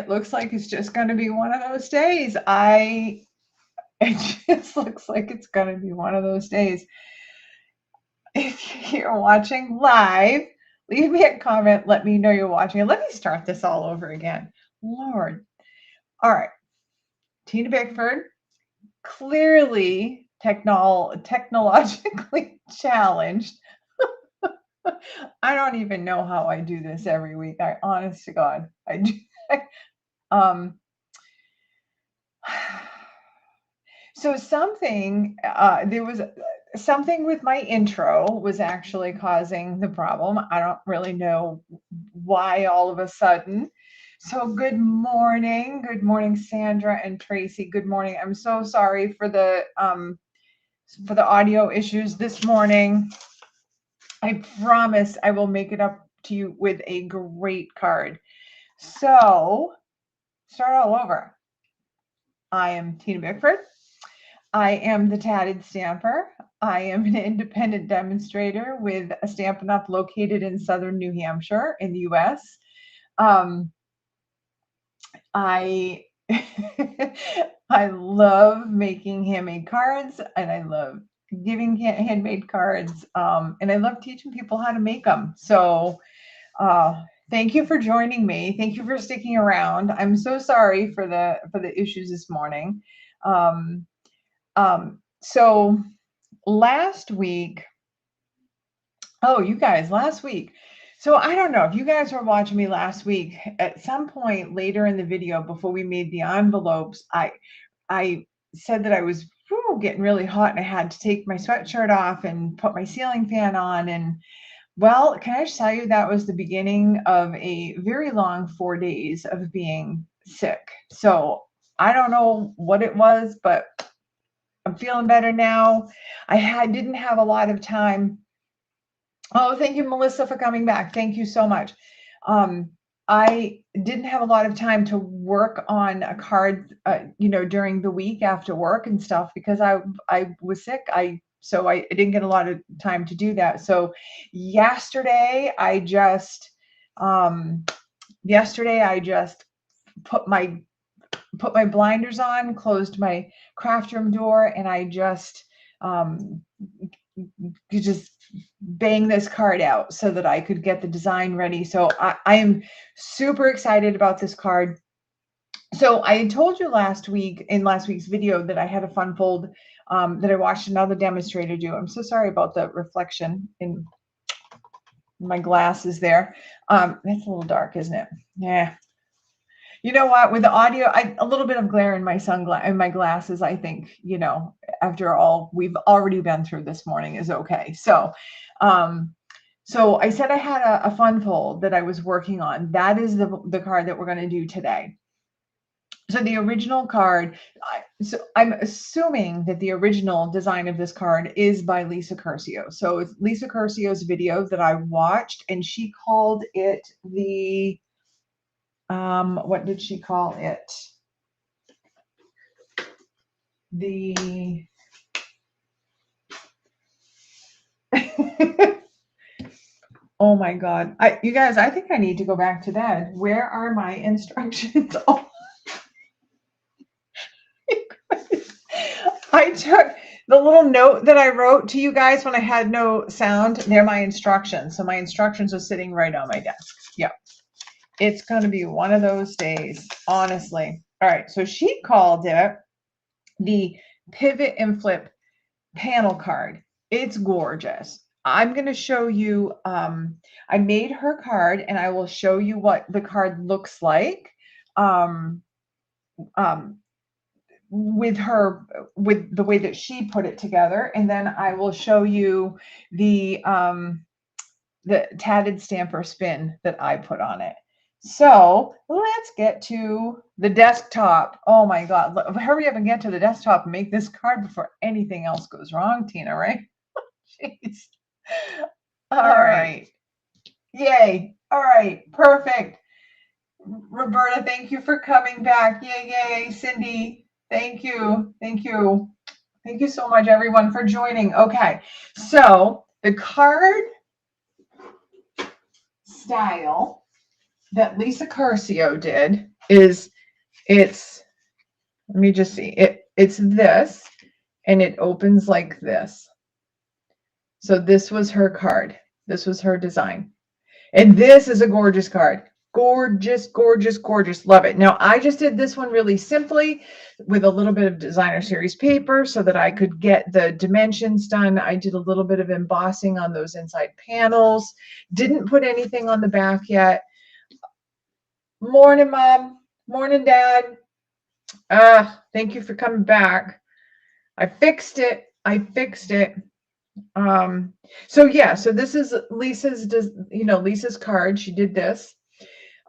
it looks like it's just going to be one of those days. It just looks like it's going to be one of those days. If you're watching live, leave me a comment. Let me know you're watching. And let me start this all over again. Lord. All right. Tina Bickford, clearly technologically challenged. I don't even know how I do this every week. Honest to God, I do. So there was something with my intro was actually causing the problem. I don't really know why all of a sudden. So good morning, Sandra and Tracy. Good morning. I'm so sorry for the audio issues this morning. I promise I will make it up to you with a great card. So start all over. I am Tina Bickford. I am the Tatted Stamper. I am an independent demonstrator with a Stampin' Up! Located in southern New Hampshire in the U.S. I love making handmade cards, and I love giving handmade cards, and I love teaching people how to make them. So thank you for joining me. Thank you for sticking around. I'm so sorry for the issues this morning. So last week, last week. So I don't know if you guys were watching me last week. At some point later in the video, before we made the envelopes, I said that I was getting really hot and I had to take my sweatshirt off and put my ceiling fan on. And well, can I just tell you, that was the beginning of a very long 4 days of being sick. So I don't know what it was, but I'm feeling better now. I didn't have a lot of time. Oh, thank you, Melissa, for coming back. Thank you so much. I didn't have a lot of time to work on a card, during the week after work and stuff, because I was sick. So I didn't get a lot of time to do that. So yesterday I just put my blinders on, closed my craft room door, and I just bang this card out so that I could get the design ready. So I am super excited about this card. So I had told you last week's video that I had a fun fold that I watched another demonstrator do. I'm so sorry about the reflection in my glasses there. That's a little dark, isn't it? Yeah. You know what? With the audio, a little bit of glare in my glasses, I think, after all we've already been through this morning is okay. So, so I said I had a fun fold that I was working on. That is the card that we're going to do today. So the original card, so I'm assuming that the original design of this card is by Lisa Curcio. So it's Lisa Curcio's video that I watched, and she called it the, what did she call it? Oh my God. You guys, I think I need to go back to bed. Where are my instructions? Oh. I took the little note that I wrote to you guys when I had no sound. They're my instructions. So my instructions are sitting right on my desk. Yeah. It's going to be one of those days, honestly. All right. So she called it the Pivot and Flip panel card. It's gorgeous. I'm going to show you, I made her card and I will show you what the card looks like with the way that she put it together. And then I will show you the tatted stamper spin that I put on it. So let's get to the desktop. Oh my God, hurry up and get to the desktop and make this card before anything else goes wrong, Tina, right? Jeez. All right. Yay. All right. Perfect. Roberta, thank you for coming back. Yay, yay. Cindy, thank you. Thank you. Thank you so much, everyone, for joining. Okay. So the card style that Lisa Curcio did is let me just see, it's this, and it opens like this. So this was her card. This was her design. And this is a gorgeous card. Gorgeous, gorgeous, gorgeous. Love it. Now, I just did this one really simply with a little bit of designer series paper so that I could get the dimensions done. I did a little bit of embossing on those inside panels. Didn't put anything on the back yet. Morning, Mom. Morning, Dad. Thank you for coming back. I fixed it. I fixed it. So yeah, so this is Lisa's, Lisa's card. She did this.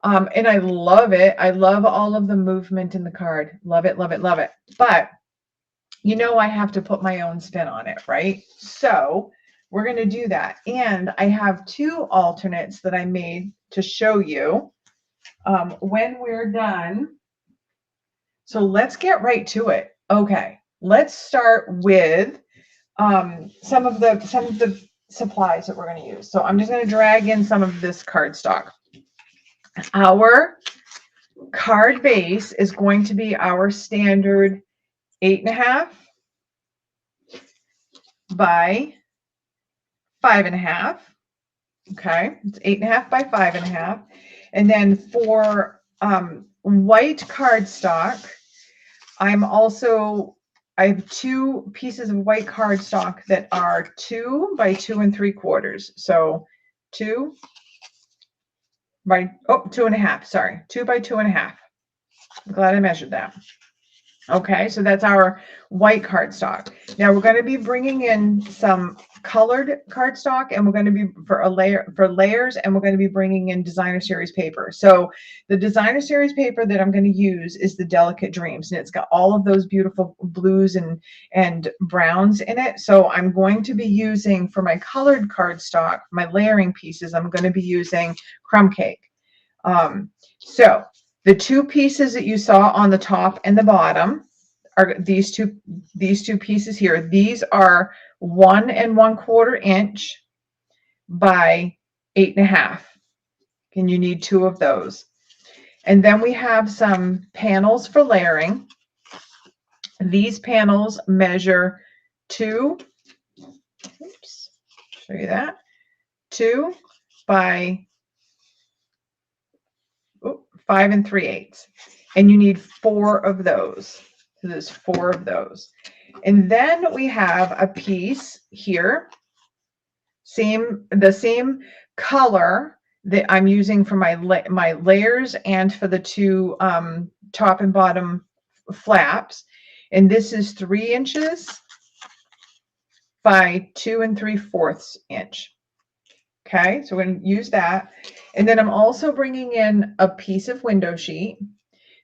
And I love it. I love all of the movement in the card. Love it, love it, love it. But I have to put my own spin on it, right? So we're going to do that. And I have two alternates that I made to show you when we're done. So let's get right to it. Okay, let's start with some of the supplies that we're going to use. So I'm just going to drag in some of this cardstock. Our card base is going to be our standard 8.5 by 5.5. Okay, it's 8.5 by 5.5. And then for white cardstock, I have two pieces of white cardstock that are 2 by 2 3/4. So 2 by 2.5. Sorry, 2 by 2.5. I'm glad I measured that. Okay, so that's our white cardstock. Now we're going to be bringing in some colored cardstock, and we're going to be for layers, and we're going to be bringing in designer series paper. So the designer series paper that I'm going to use is the Delicate Dreams, and it's got all of those beautiful blues and browns in it. So I'm going to be using, for my colored cardstock, my layering pieces, I'm going to be using crumb cake. So the two pieces that you saw on the top and the bottom are these two pieces here. These are 1 1/4 inch by 8.5. And you need 2 of those. And then we have some panels for layering. These panels measure 2, oops, show you that, 2 by 5 3/8, and you need 4 of those. So there's 4 of those. And then we have a piece here, the same color that I'm using for my layers and for the two top and bottom flaps. And this is 3 inches by 2 3/4 inch. Okay, so we're going to use that. And then I'm also bringing in a piece of window sheet.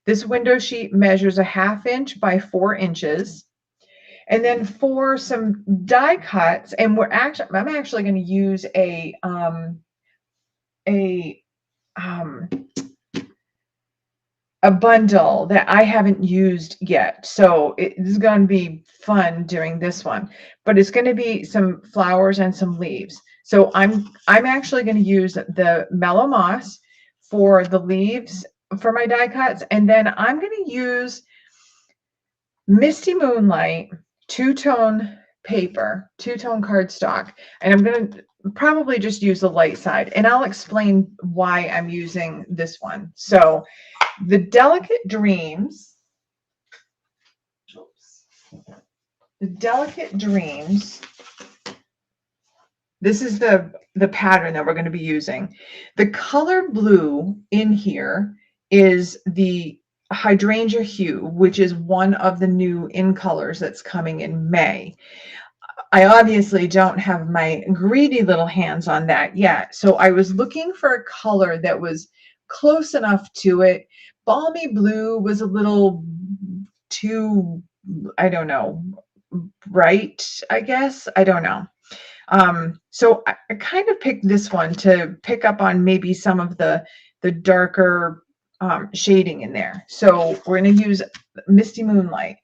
This window sheet measures 1/2 inch by 4 inches. And then for some die cuts, and I'm actually going to use a bundle that I haven't used yet. So this is going to be fun doing this one, but it's going to be some flowers and some leaves. So I'm actually going to use the Mellow Moss for the leaves for my die cuts. And then I'm going to use Misty Moonlight two-tone paper, two-tone cardstock. And I'm going to probably just use the light side. And I'll explain why I'm using this one. So the Delicate Dreams, this is the pattern that we're going to be using. The color blue in here is the Hydrangea Hue, which is one of the new in colors that's coming in May. I obviously don't have my greedy little hands on that yet. So I was looking for a color that was close enough to it. Balmy blue was a little too, I don't know, bright, I guess. I don't know. So I kind of picked this one to pick up on maybe some of the darker shading in there. So we're going to use Misty Moonlight.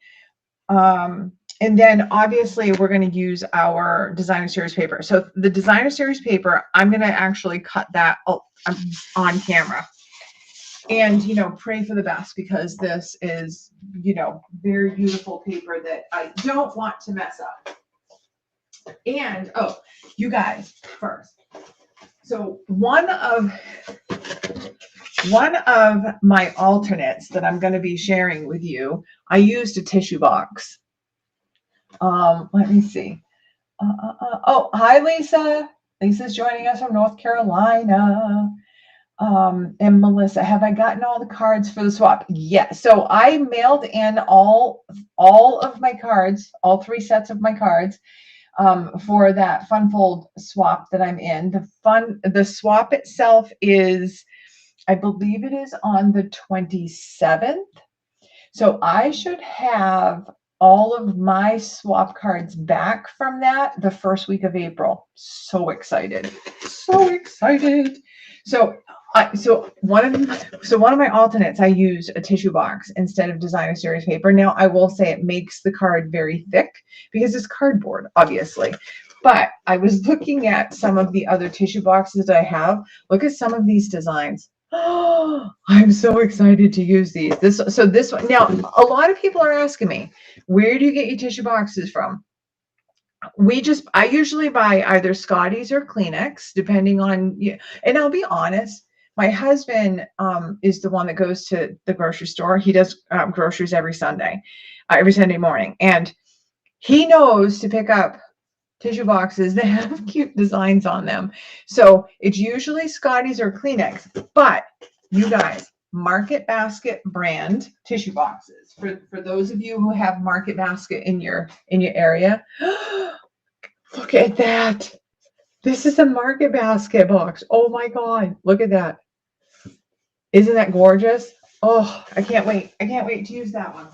And then obviously we're going to use our designer series paper. So the designer series paper, I'm going to actually cut that on camera. And, you know, pray for the best, because this is, you know, very beautiful paper that I don't want to mess up. And, oh, you guys, first. So one of my alternates that I'm going to be sharing with you, I used a tissue box. Let me see. Oh, hi, Lisa. Lisa's joining us from North Carolina. And Melissa, have I gotten all the cards for the swap? Yeah. So I mailed in all of my cards, all 3 sets of my cards, for that fun fold swap that I'm in. The swap itself is, I believe it is on the 27th. So I should have all of my swap cards back from that the first week of April. So excited. So excited. So one of my alternates, I use a tissue box instead of designer series paper. Now I will say it makes the card very thick because it's cardboard, obviously. But I was looking at some of the other tissue boxes that I have. Look at some of these designs. Oh, I'm so excited to use these. This one. Now, a lot of people are asking me, where do you get your tissue boxes from? I usually buy either Scotty's or Kleenex, depending on, and I'll be honest, my husband is the one that goes to the grocery store. He does groceries every Sunday morning, and he knows to pick up tissue boxes that have cute designs on them. So it's usually Scotty's or Kleenex, but you guys, Market Basket brand tissue boxes. For those of you who have Market Basket in your area, look at that. This is a Market Basket box. Oh my God, look at that. Isn't that gorgeous? Oh, I can't wait. I can't wait to use that one.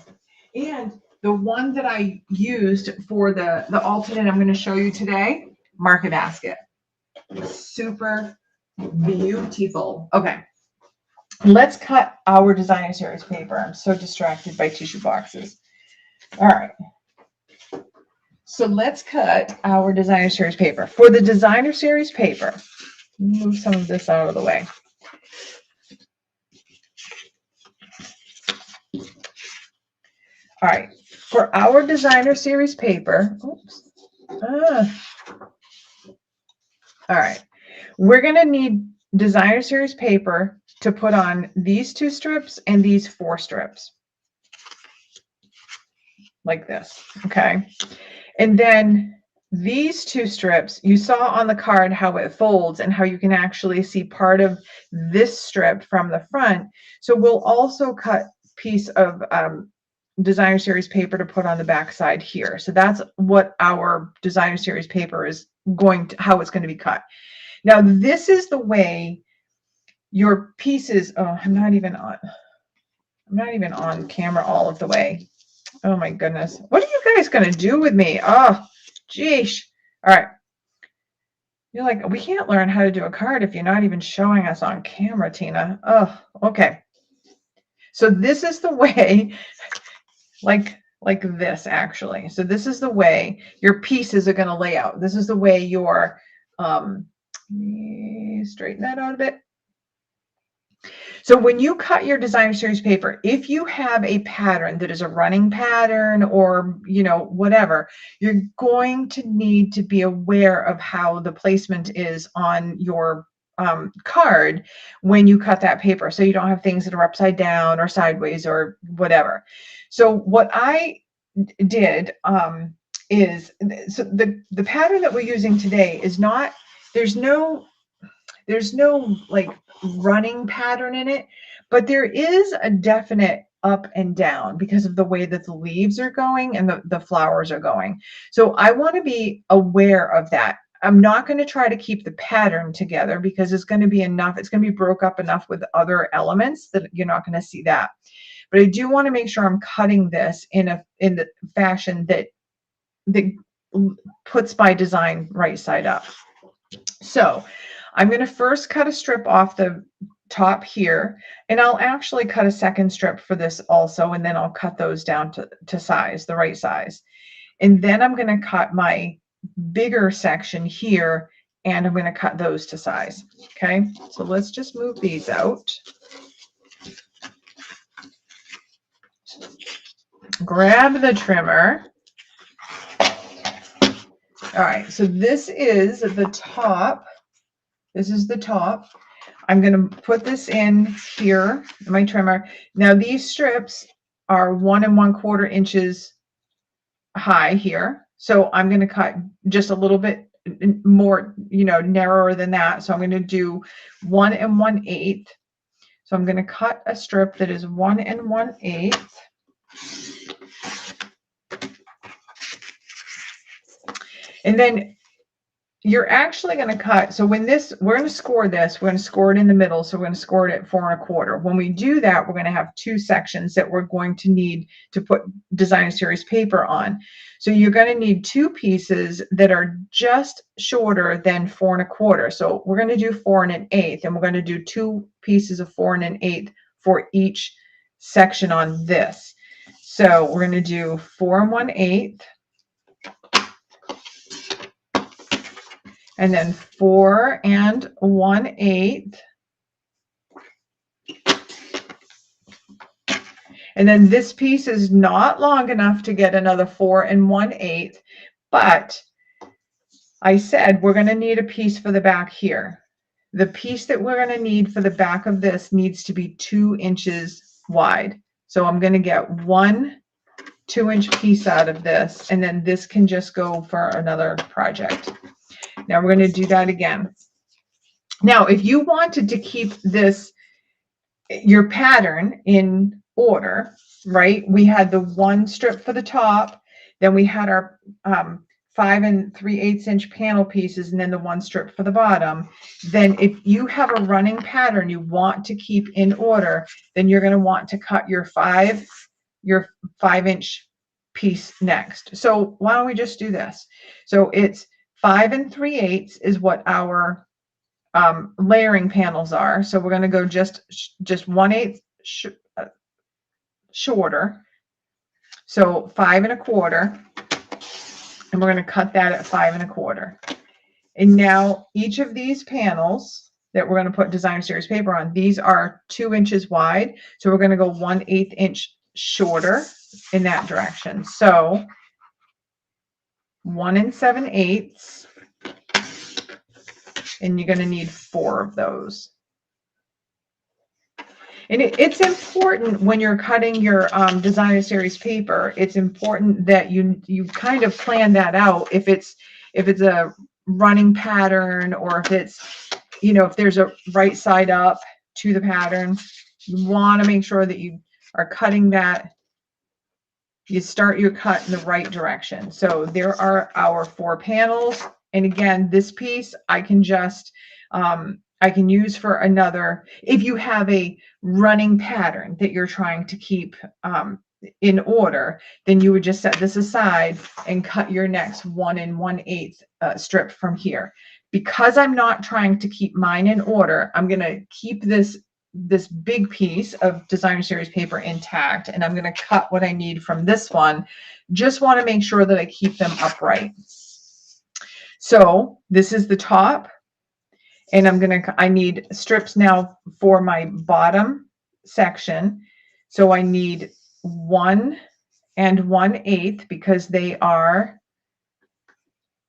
And the one that I used for the alternate I'm going to show you today, Market Basket. Super beautiful. Okay. Let's cut our designer series paper. I'm so distracted by tissue boxes. All right. So let's cut our designer series paper. For the designer series paper, move some of this out of the way. All right. For our designer series paper, oops. All right. We're going to need designer series paper to put on these 2 strips and these 4 strips. Like this. Okay. And then these 2 strips, you saw on the card how it folds and how you can actually see part of this strip from the front. So we'll also cut a piece of designer series paper to put on the back side here. So that's what our designer series paper is how it's going to be cut. Now, this is the way your pieces, oh, I'm not even on camera all of the way. Oh my goodness. What are you guys going to do with me? Oh, geez. All right. You're like, we can't learn how to do a card if you're not even showing us on camera, Tina. Oh, okay. So this is the way, like this actually. So this is the way your pieces are going to lay out. This is the way your, straighten that out a bit. So when you cut your designer series paper, if you have a pattern that is a running pattern or, whatever, you're going to need to be aware of how the placement is on your card when you cut that paper, so you don't have things that are upside down or sideways or whatever. So what I did is, so the pattern that we're using today is not, there's no like running pattern in it, but there is a definite up and down because of the way that the leaves are going and the flowers are going. So I want to be aware of that. I'm not going to try to keep the pattern together because it's going to be enough. It's going to be broke up enough with other elements that you're not going to see that. But I do want to make sure I'm cutting this in the fashion that puts my design right side up. So I'm going to first cut a strip off the top here, and I'll actually cut a second strip for this also, and then I'll cut those down to size, the right size. And then I'm going to cut my bigger section here, and I'm going to cut those to size. Okay, so let's just move these out. grab the trimmer. All right, so this is the top. This is the top. I'm going to put this in here, my trimmer. Now these strips are 1 1/4 inches high here. So I'm going to cut just a little bit more, narrower than that. So I'm going to do 1 1/8. So I'm going to cut a strip that is 1 1/8. And then you're actually going to cut. So when we're going to score this, we're going to score it in the middle. So we're going to score it at 4 1/4. When we do that, we're going to have 2 sections that we're going to need to put designer series paper on. So you're going to need 2 pieces that are just shorter than 4 1/4. So we're going to do 4 1/8, and we're going to do 2 pieces of 4 1/8 for each section on this. So we're going to do 4 1/8. And then 4 1/8. And then this piece is not long enough to get another 4 1/8, but I said we're going to need a piece for the back here. The piece that we're going to need for the back of this needs to be 2 inches wide. So I'm going to get 1 2-inch piece out of this, and then this can just go for another project. Now we're going to do that again. Now, if you wanted to keep your pattern in order, right? We had the 1 strip for the top, then we had our 5 3/8 inch panel pieces, and then the 1 strip for the bottom. Then if you have a running pattern you want to keep in order, then you're going to want to cut your 5-inch piece next. So why don't we just do this? So it's 5 3/8 is what our layering panels are. So we're going to go just 1/8 shorter. So 5 1/4, and we're going to cut that at 5 1/4. And now each of these panels that we're going to put designer series paper on, these are 2 inches wide. So we're going to go 1/8 inch shorter in that direction. So 1 7/8, and you're going to need 4 of those. And it's important when you're cutting your designer series paper, it's important that you kind of plan that out. If it's a running pattern, or if it's, if there's a right side up to the pattern, you want to make sure that you are cutting that. You start your cut in the right direction. So there are our 4 panels. And again, this piece I can just, I can use for another. If you have a running pattern that you're trying to keep in order, then you would just set this aside and cut your next 1 1/8 strip from here. Because I'm not trying to keep mine in order, I'm going to keep this big piece of designer series paper intact, and I'm going to cut what I need from this one. Just want to make sure that I keep them upright. So this is the top, and I need strips now for my bottom section. So I need 1 1/8, because they are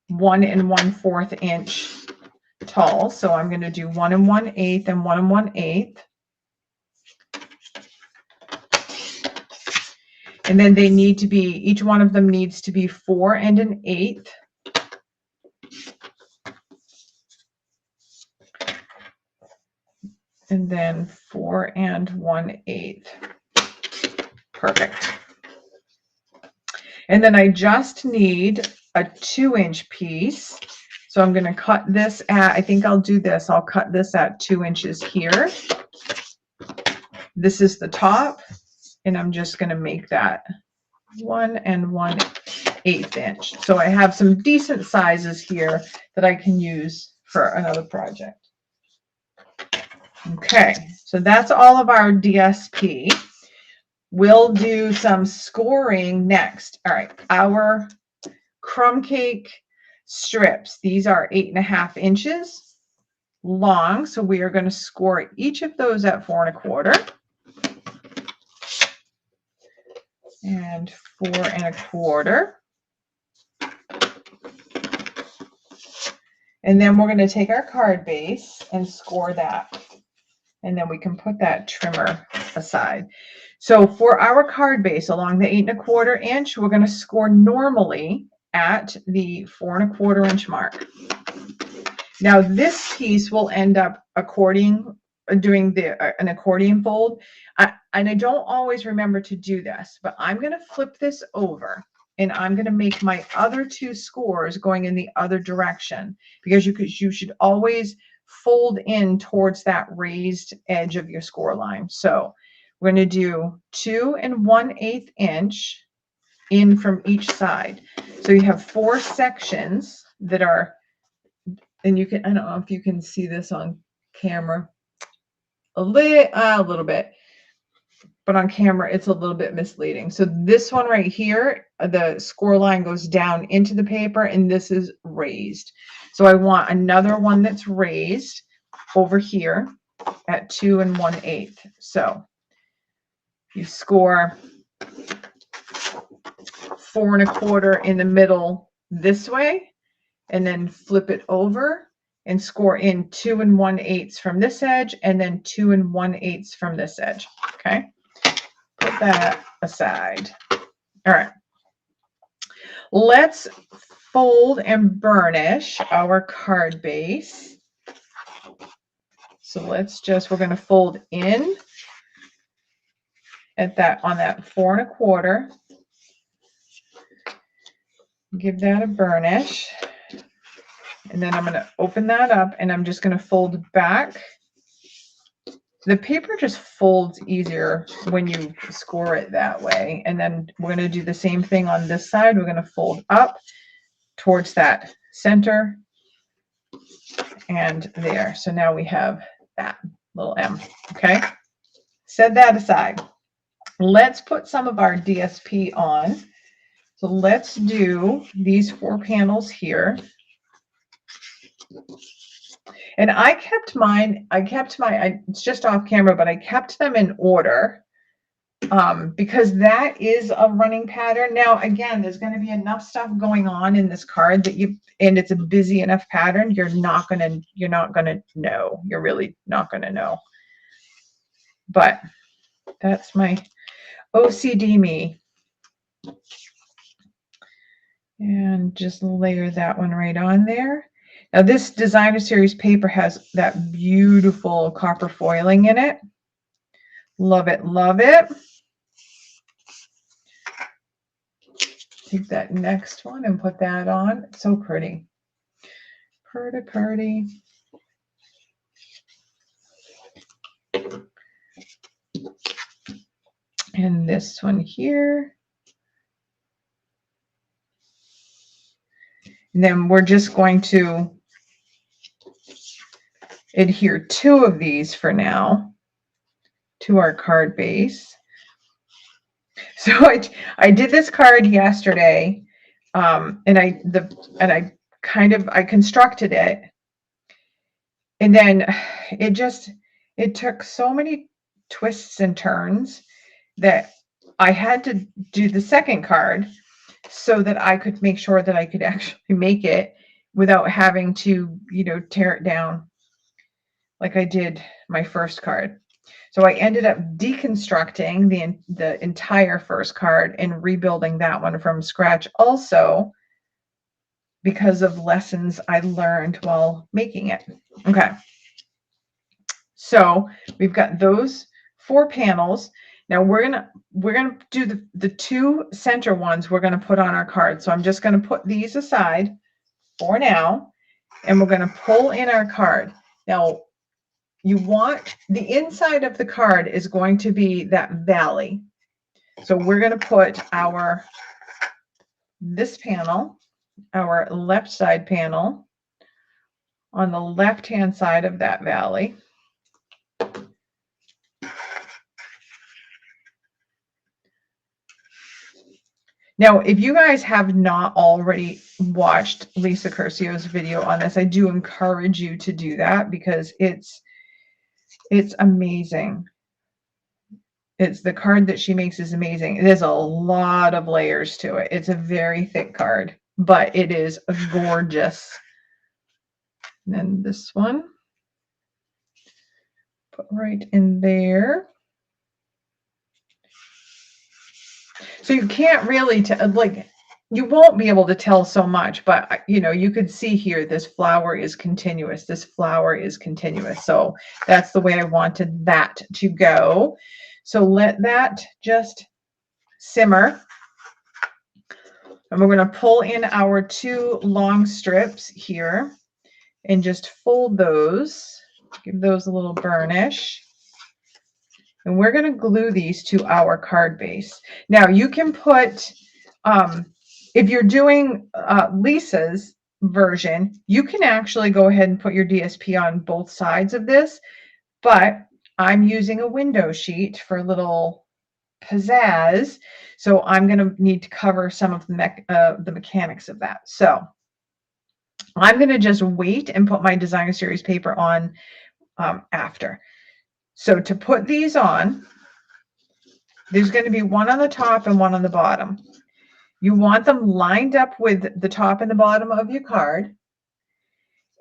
1 1/4 inch tall. So I'm going to do 1 1/8 and 1 1/8. And then they need to be, each one of them needs to be 4 1/8. And then 4 1/8. Perfect. And then I just need a 2-inch piece. So I'm going to cut this at, I think I'll do this. I'll cut this at 2 inches here. This is the top, and I'm just going to make that 1 1/8 inch. So I have some decent sizes here that I can use for another project. Okay, so that's all of our DSP. We'll do some scoring next. All right, our crumb cake strips. These are 8 1/2 inches long. So we are going to score each of those at 4 1/4. and 4 1/4. And then we're going to take our card base and score that. And then we can put that trimmer aside. So for our card base along the 8 1/4 inch, we're going to score normally at the 4 1/4 inch mark. Now this piece will end up doing an accordion fold. And I don't always remember to do this, but I'm going to flip this over and I'm going to make my other 2 scores going in the other direction, because you should always fold in towards that raised edge of your score line. So we're going to do 2 1/8 inch in from each side. So you have 4 sections that are, and you can, I don't know if you can see this on camera, a little bit, but on camera it's a little bit misleading. So this one right here, the score line goes down into the paper, and this is raised. So I want another one that's raised over here at 2 1/8. So you score 4 1/4 in the middle this way, and then flip it over and score in 2 1/8 from this edge, and then 2 1/8 from this edge. Okay, put that aside. All right, let's fold and burnish our card base. So let's just, we're going to fold in at that, on that 4 1/4. Give that a burnish. And then I'm going to open that up, and I'm just going to fold back. The paper just folds easier when you score it that way. And then we're going to do the same thing on this side. We're going to fold up towards that center and there. So now we have that little M. Okay, set that aside. Let's put some of our DSP on. So let's do these 4 panels here. And I kept mine, it's just off camera, but I kept them in order because that is a running pattern. Now, again, there's going to be enough stuff going on in this card that and it's a busy enough pattern, you're not going to know. You're really not going to know. But that's my OCD me. And just layer that one right on there. Now this designer series paper has that beautiful copper foiling in it. Love it, love it. Take that next one and put that on. It's so pretty. Pretty, pretty. And this one here. And then we're just going to adhere 2 of these for now to our card base. So I did this card yesterday, and I constructed it, and then it took so many twists and turns that I had to do the second card so that I could make sure that I could actually make it without having to, tear it down like I did my first card. So I ended up deconstructing the entire first card and rebuilding that one from scratch also because of lessons I learned while making it. Okay. So we've got those 4 panels. Now we're gonna do the 2 center ones we're gonna put on our card. So I'm just gonna put these aside for now, and we're gonna pull in our card. Now you want the inside of the card is going to be that valley. So we're gonna put this panel, our left side panel, on the left hand side of that valley. Now, if you guys have not already watched Lisa Curcio's video on this, I do encourage you to do that because it's amazing. It's the card that she makes is amazing. There's a lot of layers to it. It's a very thick card, but it is gorgeous. And then this one, put right in there. So you can't really like, you won't be able to tell so much, but you know, you could see here, this flower is continuous. This flower is continuous. So that's the way I wanted that to go. So let that just simmer. And we're going to pull in our 2 long strips here and just fold those, give those a little burnish. And we're going to glue these to our card base. Now you can put, if you're doing Lisa's version, you can actually go ahead and put your DSP on both sides of this, but I'm using a window sheet for a little pizzazz, so I'm going to need to cover some of the mechanics of that. So I'm going to just wait and put my designer series paper on after. So to put these on, there's going to be one on the top and one on the bottom. You want them lined up with the top and the bottom of your card,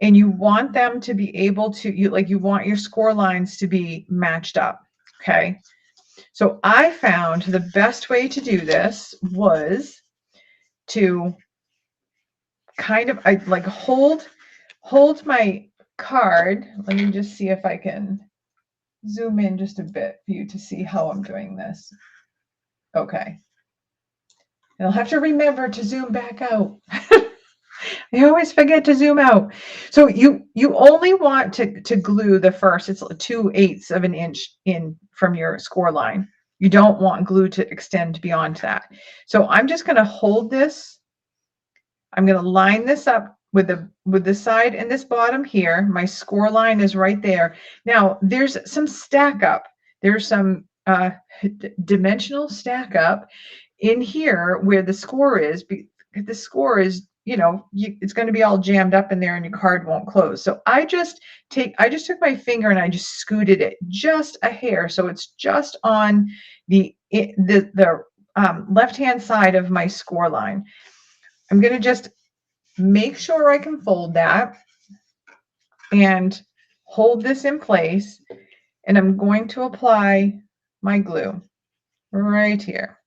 and you want them to be able to, you want your score lines to be matched up. Okay. So I found the best way to do this was to kind of, I like hold my card. Let me just see if I can zoom in just a bit for you to see how I'm doing this. Okay. And I'll have to remember to zoom back out. I always forget to zoom out. So you only want to glue the first, it's 2/8 of an inch in from your score line. You don't want glue to extend beyond that. So I'm just going to hold this. I'm going to line this up with the side and this bottom here. My score line is right there. Now there's some stack up. There's some dimensional stack up in here where the score is. The score is, you know, it's going to be all jammed up in there and your card won't close. So I just took my finger and I just scooted it just a hair, so it's just on the left-hand side of my score line. I'm going to just make sure I can fold that and hold this in place, and I'm going to apply my glue right here.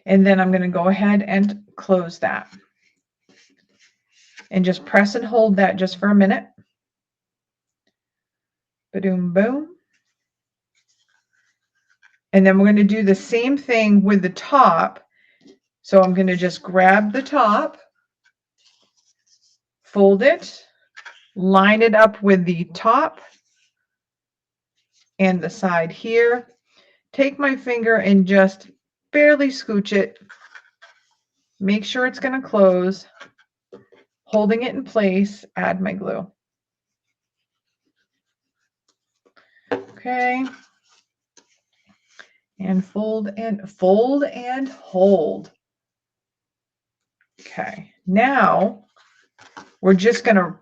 And then I'm going to go ahead and close that. And just press and hold that just for a minute. Ba-doom, boom. And then we're going to do the same thing with the top. So I'm going to just grab the top, fold it, line it up with the top and the side here. Take my finger and just barely scooch it. Make sure it's going to close. Holding it in place, add my glue. Okay. And fold and hold. Okay. Now we're just going to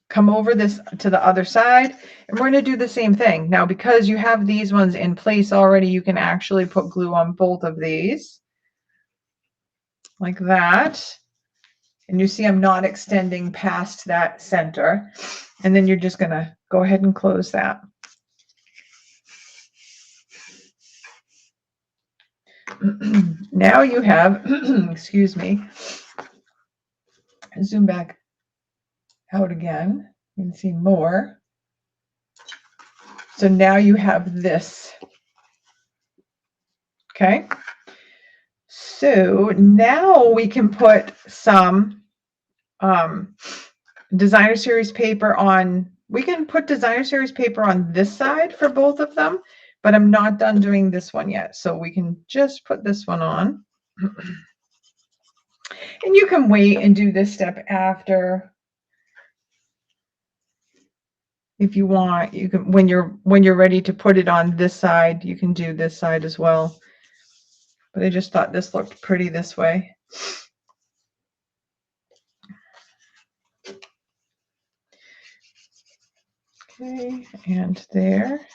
come over this to the other side, and we're going to do the same thing. Now, because you have these ones in place already, you can actually put glue on both of these like that. And you see I'm not extending past that center. And then you're just going to go ahead and close that. Now you have, excuse me, zoom back out again. You can see more. So now you have this. Okay. So now we can put some designer series paper on. We can put designer series paper on this side for both of them, but I'm not done doing this one yet. So we can just put this one on. And you can wait and do this step after. If you want, you can, when you're ready to put it on this side, you can do this side as well. But I just thought this looked pretty this way. Okay, and there.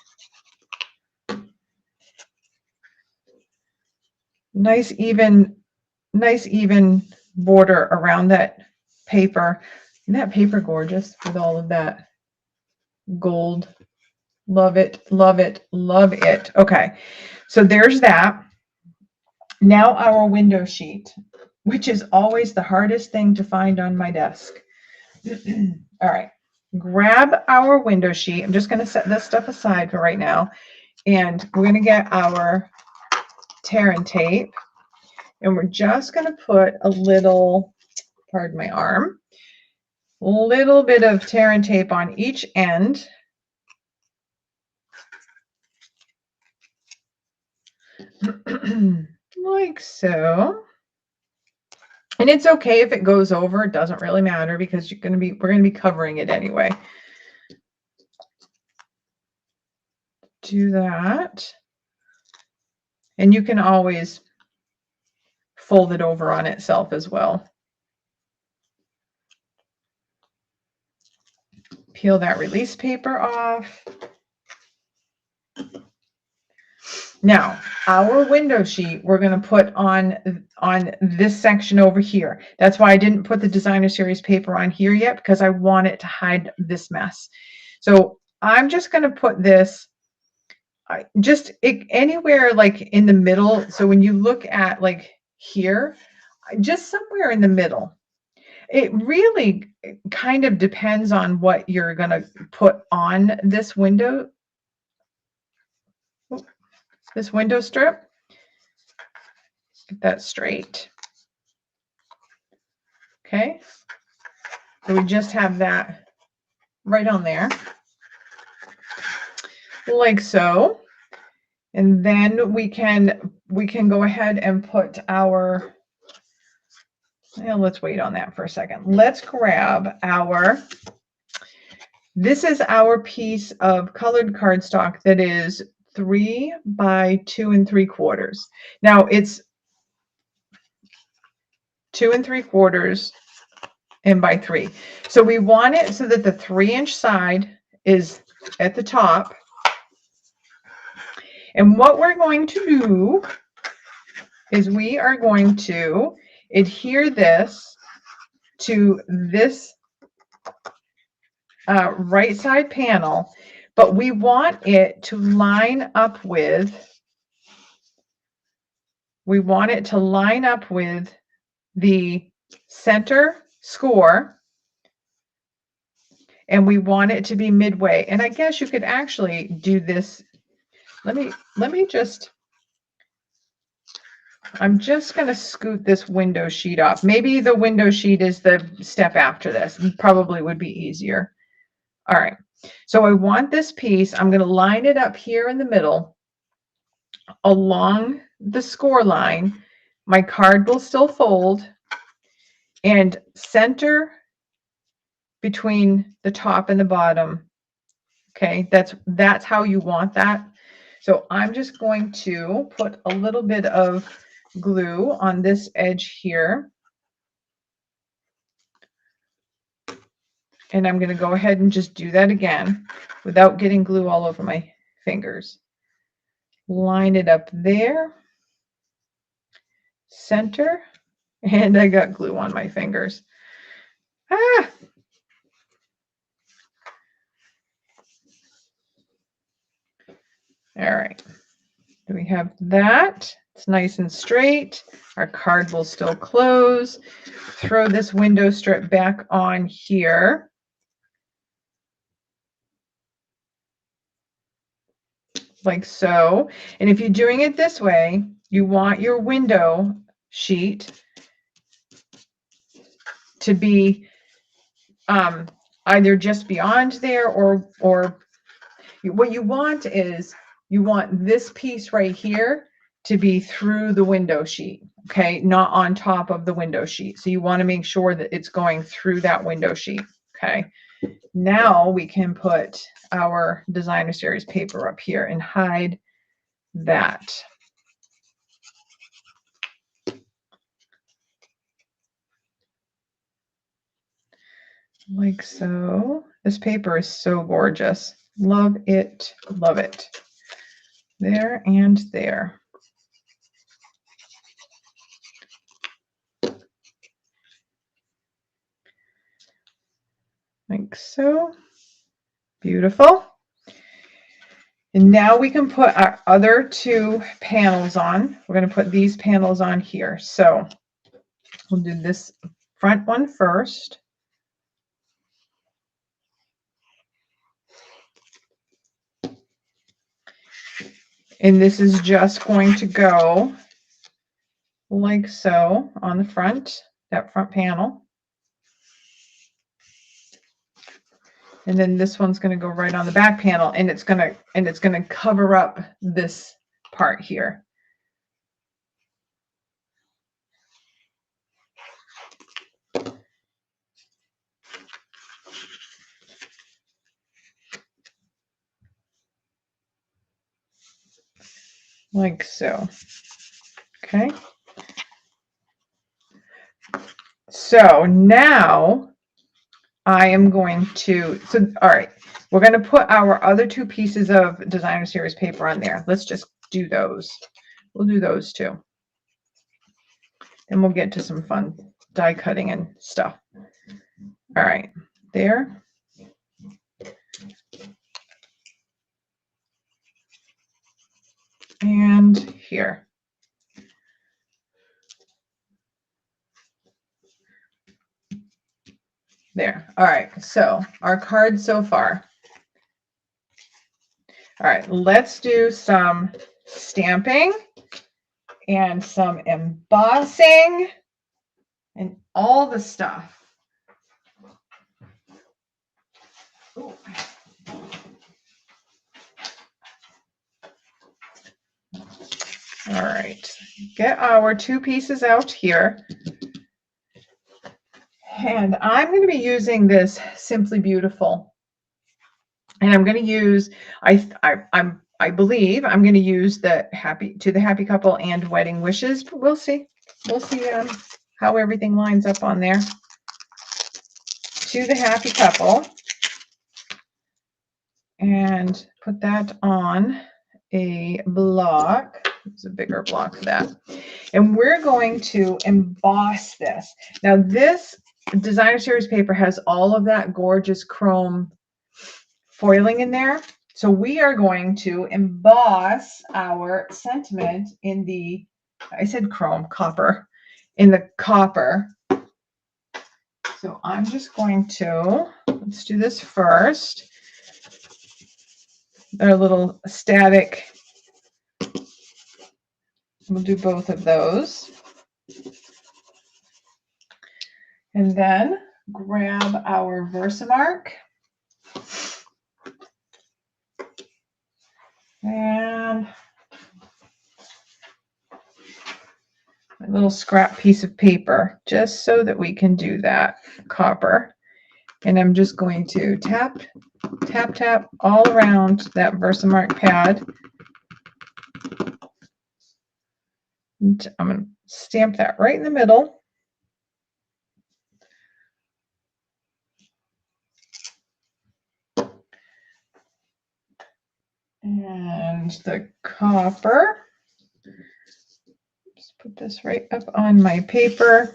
nice even border around that paper. Isn't that paper gorgeous with all of that gold? Love it, love it, love it. Okay, so there's that. Now our window sheet, which is always the hardest thing to find on my desk. All right, grab our window sheet. I'm just going to set this stuff aside for right now. And we're going to get our tear and tape. And we're just going to put a little, pardon my arm, a little bit of tear and tape on each end. Like so. And it's okay if it goes over, it doesn't really matter because we're going to be covering it anyway. Do that. And you can always fold it over on itself as well. Peel that release paper off. Now, our window sheet, we're going to put on this section over here. That's why I didn't put the designer series paper on here yet, because I want it to hide this mess. So I'm just going to put this just anywhere like in the middle. So when you look at like here, just somewhere in the middle. It really kind of depends on what you're going to put on this window. This window strip. Get that straight. Okay. So we just have that right on there. Like so. And then we can go ahead and put our, well, let's wait on that for a second. Let's grab our, this is our piece of colored cardstock that is 3 by 2 3/4. Now it's 2 3/4 and by 3. So we want it so that the 3-inch side is at the top. And what we're going to do is we are going to adhere this to this right side panel, but we want it to line up with, the center score, and we want it to be midway. And I guess you could actually do this. Let me just, I'm just going to scoot this window sheet off. Maybe the window sheet is the step after this. Probably would be easier. All right. So I want this piece, I'm going to line it up here in the middle along the score line. My card will still fold and center between the top and the bottom. Okay, that's how you want that. So I'm just going to put a little bit of glue on this edge here. And I'm going to go ahead and just do that again without getting glue all over my fingers. Line it up there, center, and I got glue on my fingers. Ah! All right, do we have that? It's nice and straight. Our card will still close. Throw this window strip back on here. Like so. And if you're doing it this way, you want your window sheet to be either just beyond there, or what you want is, you want this piece right here to be through the window sheet, okay, not on top of the window sheet. So you want to make sure that it's going through that window sheet. Okay, now we can put our designer series paper up here and hide that. Like so. This paper is so gorgeous. Love it, love it. There and there. like so. Beautiful. And now we can put our other two panels on. We're going to put these panels on here. So we'll do this front one first. And this is just going to go like so on the front, that front panel. And then this one's going to go right on the back panel, and it's going to cover up this part here. Like so. Okay. So now I am going to, all right, we're going to put our other two pieces of designer series paper on there. Let's just do those. We'll do those two. Then we'll get to some fun die cutting and stuff. All right, there. And here. There. All right, so our cards so far. All right, let's do some stamping and some embossing and all the stuff. Ooh. All right, get our two pieces out here. And I'm going to be using this Simply Beautiful. And I'm going to use, I believe I'm going to use the Happy Couple and Wedding Wishes, but we'll see. We'll see how everything lines up on there. To the Happy Couple. And put that on a block. It's a bigger block for that. And we're going to emboss this. Now this designer series paper has all of that gorgeous chrome foiling in there. So we are going to emboss our sentiment in the, I said chrome, copper, in the copper. So I'm just going to, let's do this first. They're a little static. We'll do both of those. And then grab our VERSAMARK. And a little scrap piece of paper, just so that we can do that copper. And I'm just going to tap, tap, tap all around that VERSAMARK pad. And I'm going to stamp that right in the middle. And the copper, just put this right up on my paper.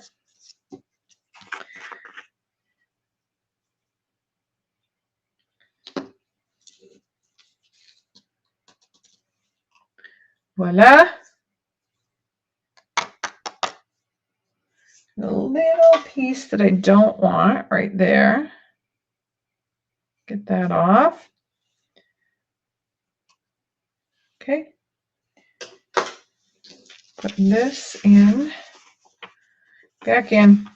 Voila. A little piece that I don't want right there. Get that off. Okay. Put this in, back in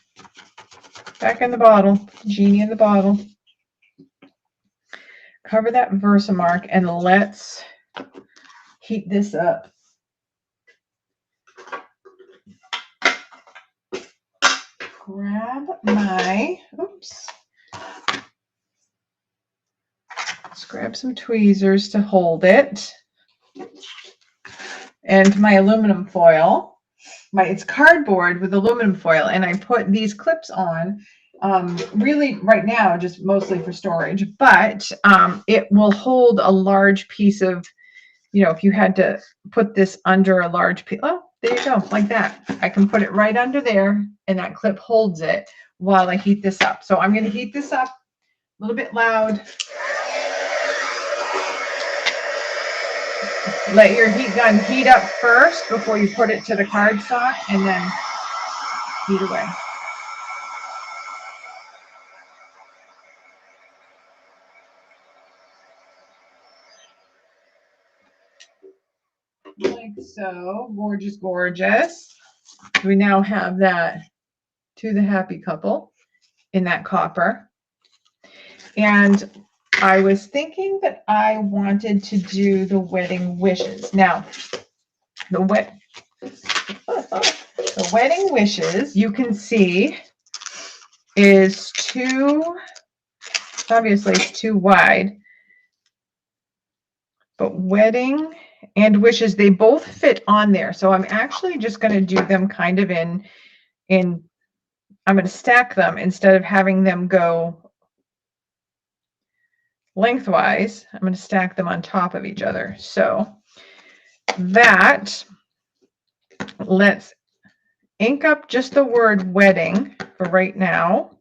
the bottle, genie in the bottle. Cover that VERSAMARK and let's heat this up. Grab my, oops. Let's grab some tweezers to hold it. And my aluminum foil. It's cardboard with aluminum foil, and I put these clips on really right now just mostly for storage, but it will hold a large piece of, you know, if you had to put this under a large piece, oh, there you go, like that. I can put it right under there, and that clip holds it while I heat this up. So I'm going to heat this up little bit loud. Let your heat gun heat up first before you put it to the cardstock, and then heat away. Like so. Gorgeous, gorgeous. We now have that to the happy couple in that copper. And I was thinking that I wanted to do the wedding wishes. Now, the wedding wishes, you can see, is obviously it's too wide. But wedding and wishes, they both fit on there. So I'm actually just going to do them kind of in I'm going to stack them instead of having them go lengthwise. I'm going to stack them on top of each other. So that, let's ink up just the word wedding for right now.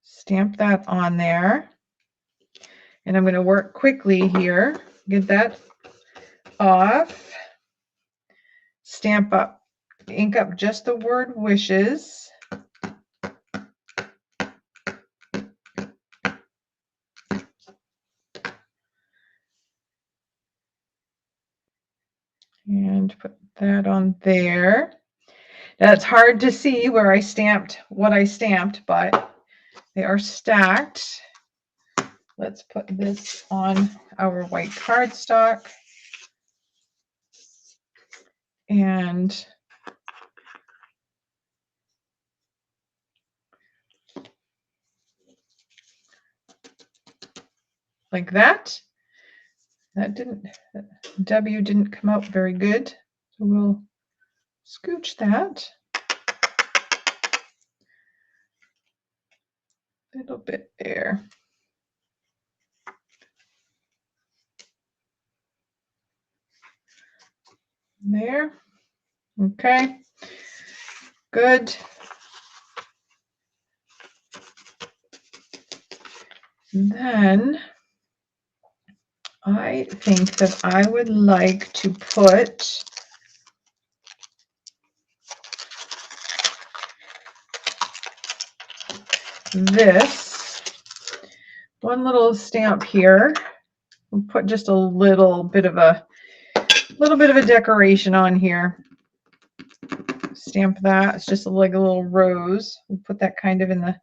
Stamp that on there. And I'm going to work quickly here. Get that off. Stamp up, ink up just the word wishes. And put that on there. Now it's hard to see where I stamped what I stamped, but they are stacked. Let's put this on our white cardstock. And like that. That W didn't come out very good. So we'll scooch that a little bit there. There. Okay. Good. Then I think that I would like to put this one little stamp here. We'll put just a little bit of a decoration on here. Stamp that. It's just like a little rose. We'll put that kind of in the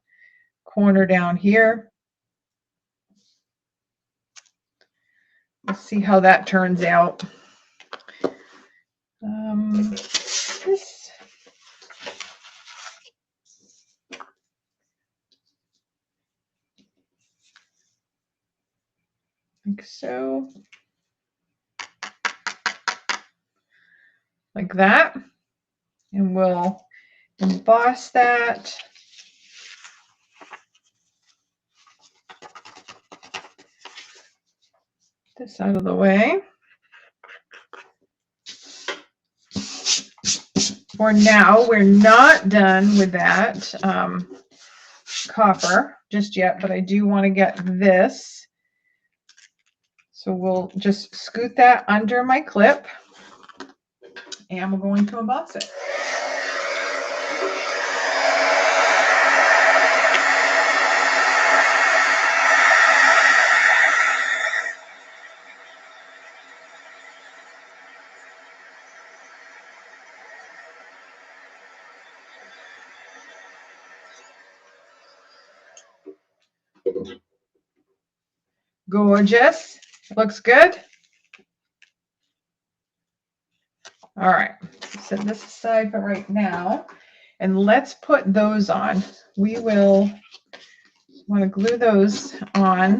corner down here. Let's see how that turns out. This like so, like that, and we'll emboss that. This out of the way. For now, we're not done with that copper just yet, but I do want to get this. So we'll just scoot that under my clip, and we're going to emboss it. Gorgeous. Looks good. All right, set this aside for right now, and let's put those on. We will want to glue those on.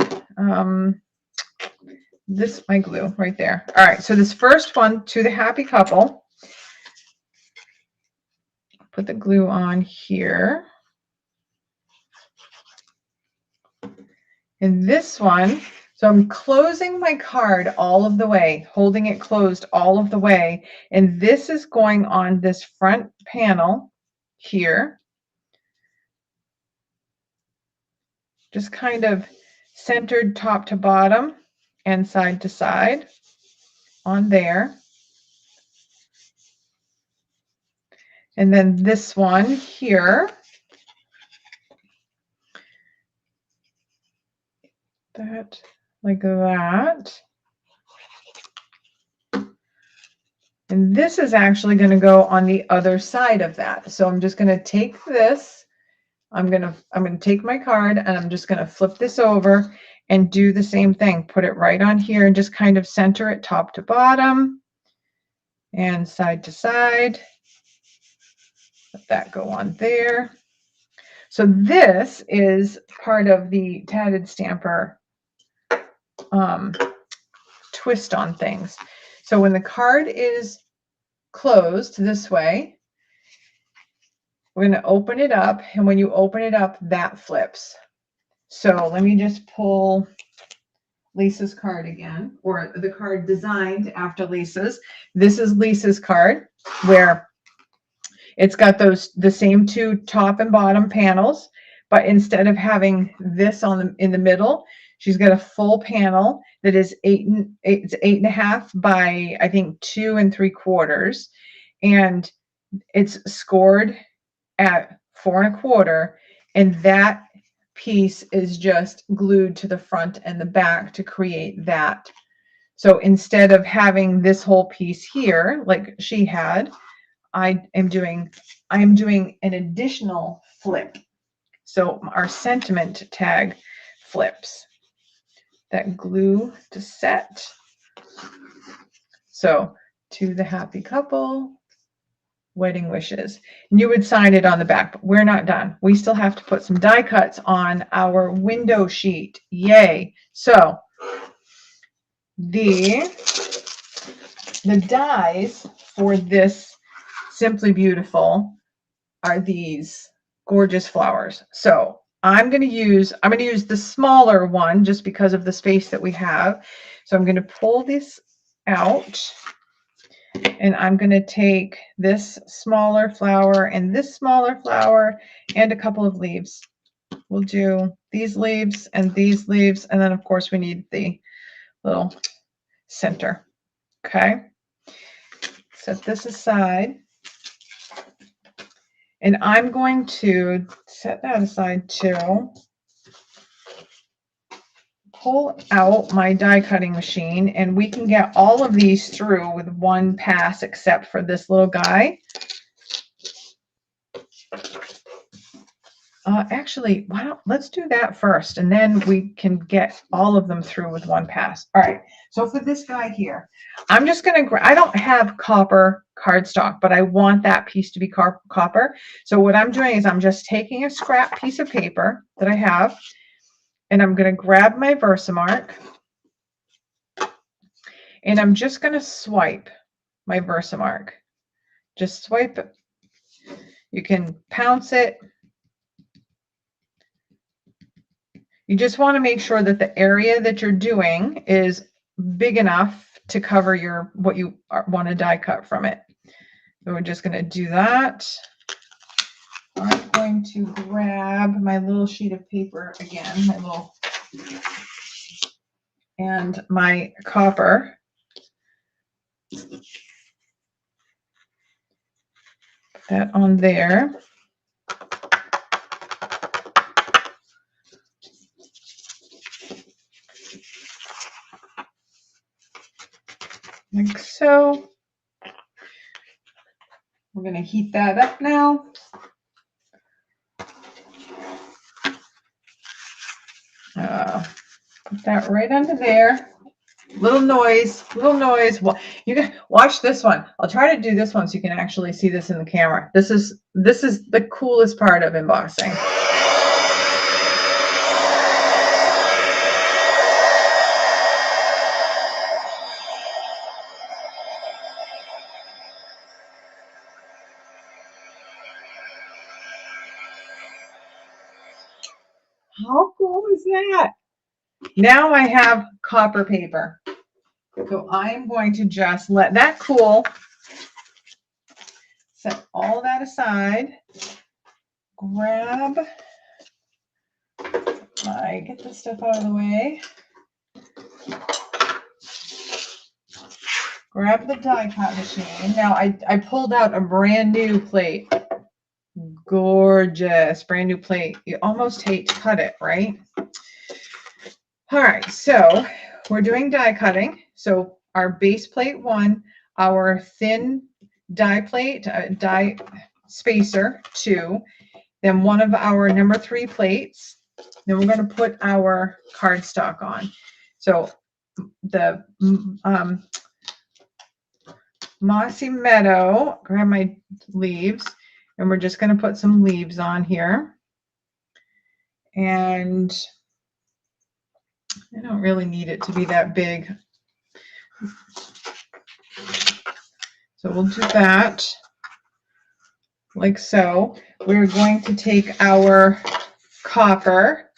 This, my glue right there. All right, so this first one, to the happy couple, put the glue on here. And this one, So I'm closing my card all of the way, holding it closed all of the way. And this is going on this front panel here. Just kind of centered top to bottom and side to side on there. And then this one here, that like that. And this is actually going to go on the other side of that. So I'm just going to take this, I'm going to take my card and I'm just going to flip this over and do the same thing. Put it right on here and just kind of center it top to bottom and side to side. Let that go on there. So this is part of the tatted stamper twist on things. So when the card is closed this way, we're going to open it up, and when you open it up, that flips. So let me just pull Lisa's card again, or the card designed after Lisa's. This is Lisa's card, where it's got the same two top and bottom panels, but instead of having this in the middle, she's got a full panel that is 8.5 by I think 2 3/4, and it's scored at 4 1/4, and that piece is just glued to the front and the back to create that. So instead of having this whole piece here like she had, I am doing an additional flip. So our sentiment tag flips. That glue to set. So to the happy couple, wedding wishes. And you would sign it on the back, but we're not done. We still have to put some die cuts on our window sheet. Yay. So the dies for this Simply Beautiful are these gorgeous flowers. So I'm going to use the smaller one just because of the space that we have. So I'm going to pull this out, and I'm going to take this smaller flower and this smaller flower and a couple of leaves. We'll do these leaves, and then of course we need the little center. Okay, set this aside. And I'm going to set that aside too. Pull out my die cutting machine, and we can get all of these through with one pass except for this little guy. Actually, let's do that first, and then we can get all of them through with one pass. All right, so for this guy here, I'm just going to, I don't have copper cardstock, but I want that piece to be copper. So what I'm doing is I'm just taking a scrap piece of paper that I have, and I'm going to grab my VERSAMARK, and I'm just going to swipe my VERSAMARK. Just swipe it. You can pounce it. You just want to make sure that the area that you're doing is big enough to cover what you want to die cut from it. So we're just going to do that. I'm going to grab my little sheet of paper again, and my copper. Put that on there. Like so. We're going to heat that up now. Put that right under there. Little noise. You can watch this one. I'll try to do this one so you can actually see this in the camera. This is the coolest part of embossing. How cool is that? Now I have copper paper. So I'm going to just let that cool. Set all that aside. Grab get this stuff out of the way. Grab the die cut machine. Now I pulled out a brand new plate. Gorgeous, brand new plate. You almost hate to cut it, right? All right, so we're doing die cutting. So our base plate 1, our thin die plate, die spacer 2, then one of our number 3 plates. Then we're going to put our cardstock on. So the Mossy Meadow, grab my leaves, and we're just going to put some leaves on here. And I don't really need it to be that big. So we'll do that like so. We're going to take our copper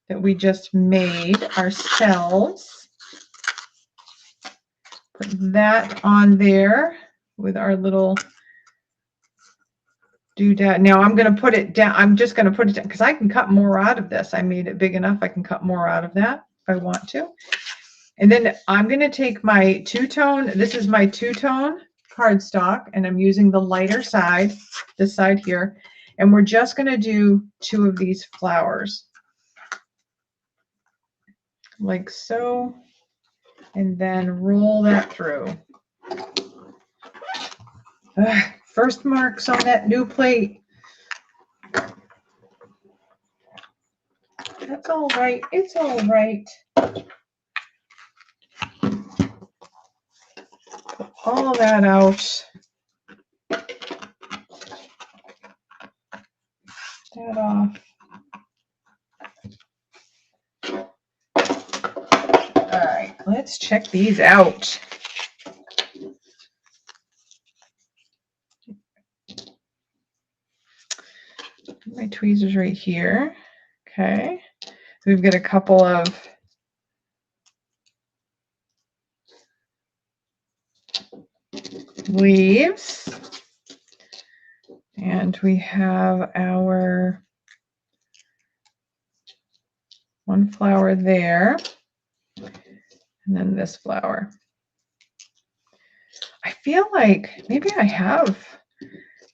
that we just made ourselves, put that on there with our little doodad. Now I'm going to put it down. I'm just going to put it down because I can cut more out of this. I made it big enough. I can cut more out of that if I want to. And then I'm going to take my two-tone. This is my two-tone cardstock, and I'm using the lighter side, this side here. And we're just going to do 2 of these flowers. Like so. And then roll that through. First marks on that new plate. That's all right. It's all right. Put all that out. That off. All right, let's check these out. My tweezers right here. Okay, we've got a couple of leaves, and we have our one flower there, and then this flower. I feel like maybe I have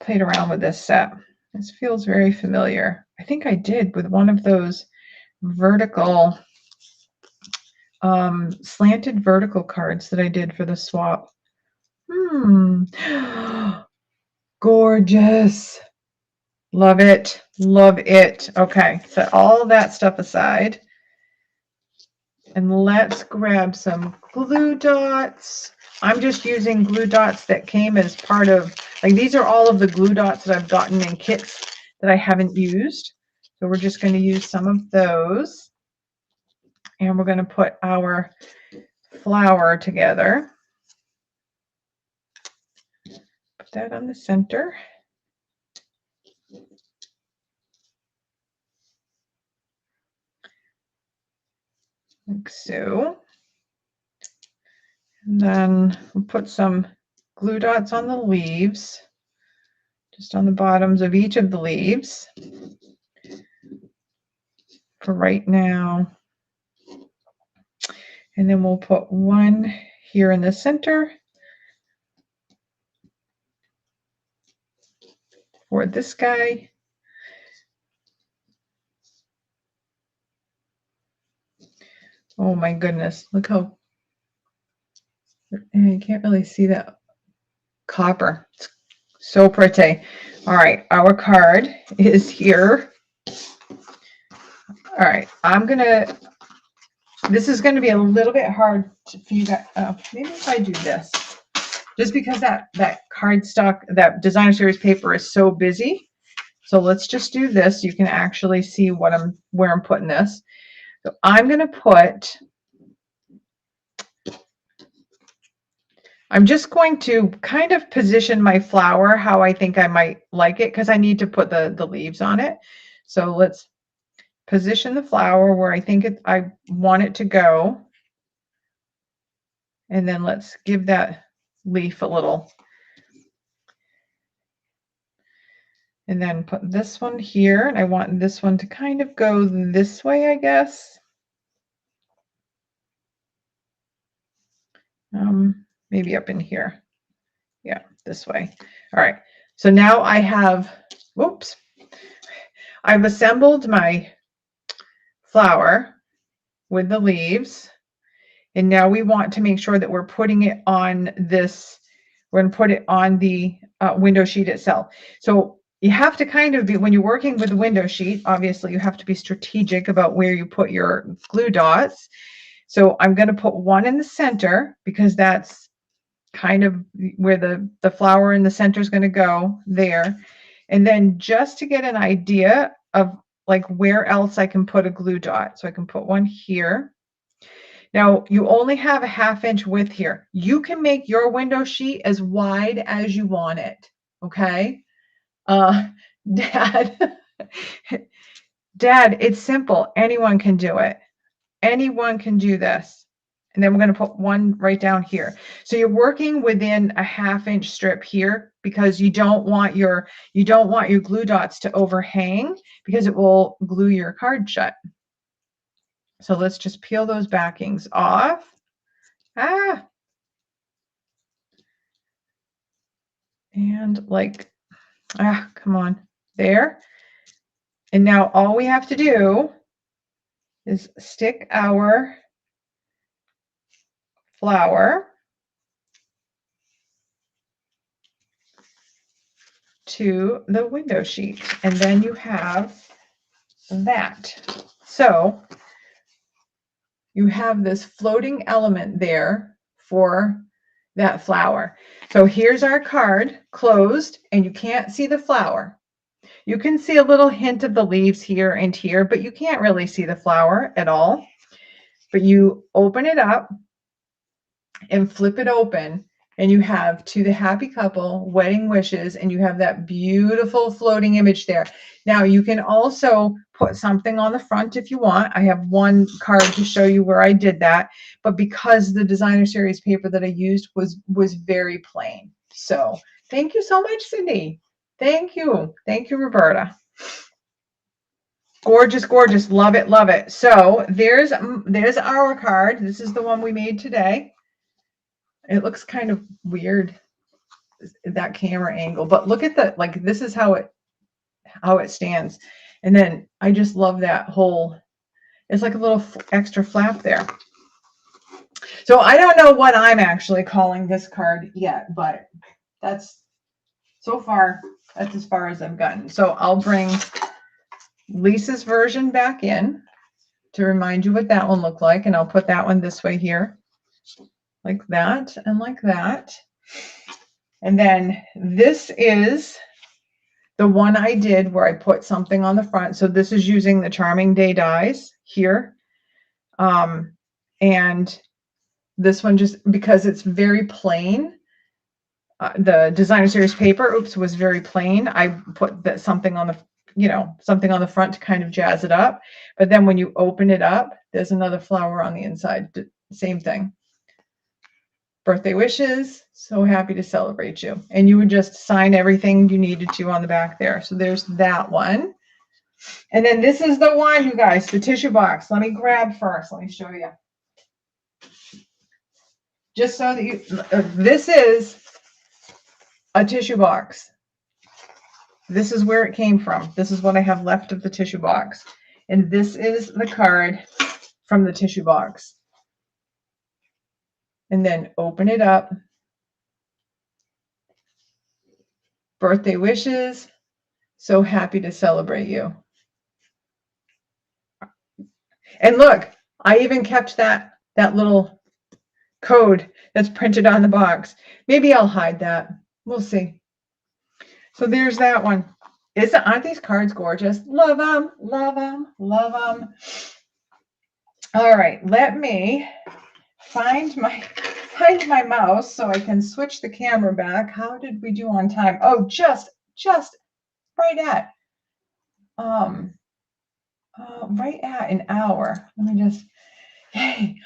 played around with this set. This feels very familiar. I think I did with one of those vertical, slanted vertical cards that I did for the swap. Gorgeous. Love it. Love it. Okay, set all that stuff aside. And let's grab some glue dots. I'm just using glue dots that came as part of, like, these are all of the glue dots that I've gotten in kits that I haven't used. So we're just going to use some of those. And we're going to put our flower together. Put that on the center. Like so. And then we'll put some glue dots on the leaves, just on the bottoms of each of the leaves for right now. And then we'll put one here in the center for this guy. Oh my goodness, look how, you can't really see that copper. It's so pretty. All right, our card is here. All right, this is gonna be a little bit hard for you guys. Maybe if I do this, just because that cardstock, that designer series paper is so busy. So let's just do this. You can actually see where I'm putting this. So I'm just going to kind of position my flower how I think I might like it, because I need to put the leaves on it. So let's position the flower where I think I want it to go. And then let's give that leaf a little. And then put this one here. And I want this one to kind of go this way, I guess. Maybe up in here. Yeah, this way. All right. So now I have, whoops, I've assembled my flower with the leaves. And now we want to make sure that we're putting it on this, we're going to put it on the window sheet itself. So you have to kind of be, when you're working with the window sheet, obviously you have to be strategic about where you put your glue dots. So I'm going to put one in the center because that's kind of where the flower in the center is going to go there. And then just to get an idea of like where else I can put a glue dot. So I can put one here. Now you only have a 1/2 inch width here. You can make your window sheet as wide as you want it. Okay. Dad, it's simple. Anyone can do it. Anyone can do this. And then we're going to put one right down here. So you're working within a 1/2 inch strip here because you don't want your glue dots to overhang because it will glue your card shut. So let's just peel those backings off. And like, come on, there. And now all we have to do is stick our flower to the window sheet, and then you have that. So you have this floating element there for that flower. So here's our card closed, and you can't see the flower. You can see a little hint of the leaves here and here, but you can't really see the flower at all. But you open it up and flip it open, and you have "To the Happy Couple, Wedding Wishes," and you have that beautiful floating image there. Now you can also put something on the front if you want. I have one card to show you where I did that, but because the designer series paper that I used was very plain. So thank you so much, Cindy. Thank you. Thank you, Roberta. Gorgeous, gorgeous. Love it, love it. So there's our card. This is the one we made today. It looks kind of weird, that camera angle, but look at the, like, this is how it stands. And then I just love that whole, it's like a little extra flap there. So I don't know what I'm actually calling this card yet, but that's so far, that's as far as I've gotten. So I'll bring Lisa's version back in to remind you what that one looked like. And I'll put that one this way here. Like that and like that. And then this is the one I did where I put something on the front. So this is using the Charming Day dies here. And this one, just because it's very plain, the designer series paper, was very plain. I put that something on the, something on the front to kind of jazz it up. But then when you open it up, there's another flower on the inside. Same thing. Birthday wishes, so happy to celebrate you. And you would just sign everything you needed to on the back there. So there's that one. And then this is the one, you guys, the tissue box. Let me grab first. Let me show you. Just so that you, this is a tissue box. This is where it came from. This is what I have left of the tissue box. And this is the card from the tissue box. And then open it up. Birthday wishes. So happy to celebrate you. And look, I even kept that little code that's printed on the box. Maybe I'll hide that. We'll see. So there's that one. Aren't these cards gorgeous? Love them, love them, love them. All right, let me find my mouse so I can switch the camera back. How did we do on time? Oh, just right at. right at an hour. Let me just, yay.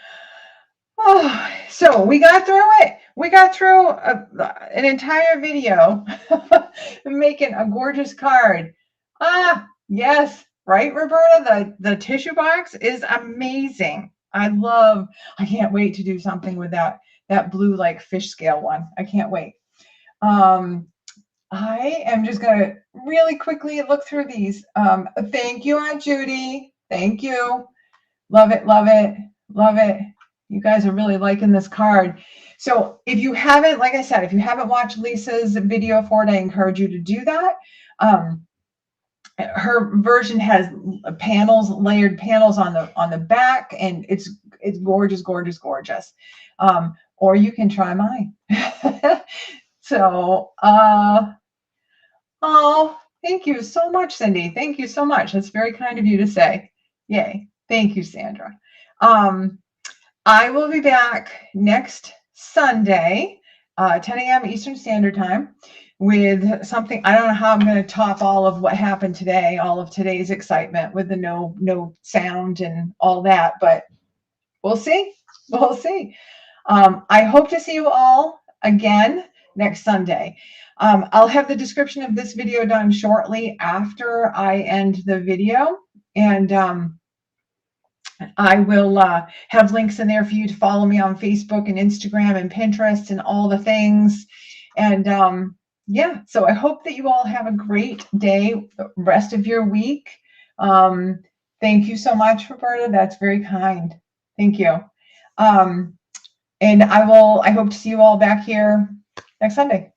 Oh, so we got through it. We got through an entire video making a gorgeous card. Ah, yes, right, Roberta? The tissue box is amazing. I can't wait to do something with that blue like fish scale one. I can't wait. I am just going to really quickly look through these. Thank you, Aunt Judy. Thank you. Love it, love it, love it. You guys are really liking this card. So if you haven't, like I said, if you haven't watched Lisa's video for it, I encourage you to do that. Her version has panels, layered panels on the back, and it's gorgeous, gorgeous, gorgeous. Or you can try mine. So, oh, thank you so much, Cindy. Thank you so much. That's very kind of you to say. Yay. Thank you, Sandra. I will be back next Sunday, 10 a.m. Eastern Standard Time, with something. I don't know how I'm going to top all of what happened today, all of today's excitement with the no sound and all that, but we'll see. We'll see. I hope to see you all again next Sunday. I'll have the description of this video done shortly after I end the video, and I will have links in there for you to follow me on Facebook and Instagram and Pinterest and all the things. And yeah, so I hope that you all have a great day, the rest of your week. Thank you so much, Roberta. That's very kind. Thank you. And I hope to see you all back here next Sunday.